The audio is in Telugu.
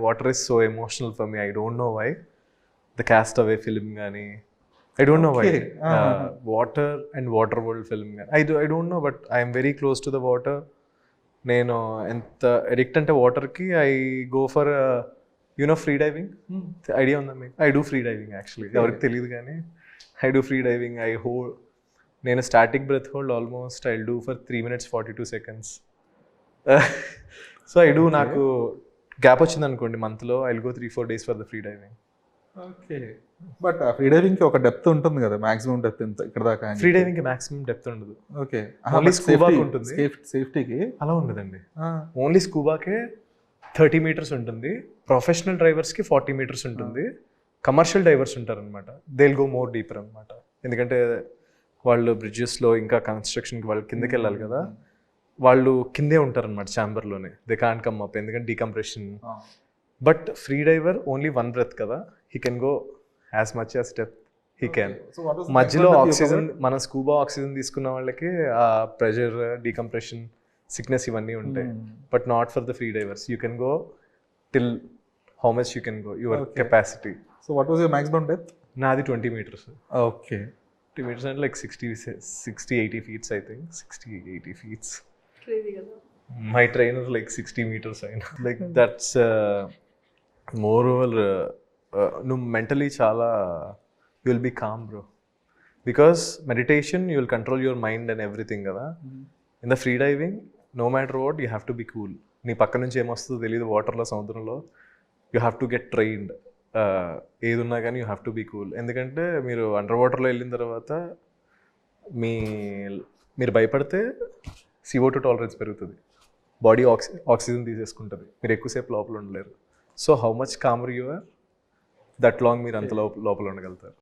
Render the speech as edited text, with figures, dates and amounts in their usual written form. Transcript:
Water is so emotional for me. I don't know why. The cast away film కానీ, I don't know why. Water and water world film. I don't know, but I am very close to the water. నేను ఎంత అడిక్ట్ అంటే వాటర్కి, I go for free diving. Idea ఉందా మీకు? I do free diving actually. ఎవరికి తెలియదు కానీ ఐ డూ ఫ్రీ డైవింగ్. నేను static breath hold almost I do for 3 minutes 42 seconds. So I do. నాకు గ్యాప్ వచ్చింది అనుకోండి మంత్లో, I go 3-4 days for the free diving. Okay, but free diving కి ఒక డెప్త్ ఉంటుంది కదా, మాక్సిమం డెప్త్ ఎంత ఇక్కడ దాకా? ఫ్రీ డైవింగ్ కి మాక్సిమం డెప్త్ ఉండదు. ఓకే, ఓన్లీ స్కూబాకి ఉంటుంది. సేఫ్టీకి అలా ఉండదండి. ఓన్లీ స్కూబాకే 30 meters ఉంటుంది. ప్రొఫెషనల్ డ్రైవర్స్కి 40 meters ఉంటుంది. కమర్షియల్ డైవర్స్ ఉంటారనమాట, they will go more deeper అనమాట. ఎందుకంటే వాళ్ళు బ్రిడ్జెస్లో ఇంకా కన్స్ట్రక్షన్కి వాళ్ళు కిందకి వెళ్ళాలి కదా, వాళ్ళు కిందే ఉంటారనమాట ఛాంబర్లోనే. దే కాంట్ కమ్ అప్ ఎందుకంటే decompression. But free diver only 1 breath కదా, he can go as much as depth he can. మధ్యలో ఆక్సిజన్, మన స్కూబా ఆక్సిజన్ తీసుకున్న వాళ్ళకి ఆ ప్రెషర్, డీకంప్రెషన్, సిక్నెస్ ఇవన్నీ ఉంటాయి. But not for the free divers. You can go till how much you can go, your capacity. So what was your maximum depth? నాది 20 meters. ఓకే, 20 meters అంటే like 60-80 feet I think. 60-80 feet. My trainer like 60 meters అయినా. Like that's moreover నువ్వు మెంటలీ చాలా you will be calm bro, because meditation you will control your mind and everything కదా. In the free diving no matter what you have to be cool. నీ పక్క నుంచి ఏమొస్తుందో తెలియదు వాటర్లో, సముద్రంలో. You have to get trained. ఏది ఉన్నా కానీ you have to be cool. ఎందుకంటే మీరు అండర్ వాటర్లో వెళ్ళిన తర్వాత మీరు భయపడితే CO2 టాలరెన్స్ పెరుగుతుంది, బాడీ ఆక్సిజన్ తీసేసుకుంటుంది, మీరు ఎక్కువసేపు లోపల ఉండలేరు. So how much calmer you are, that long మీరు అంత లోపల ఉండగలుగుతారు.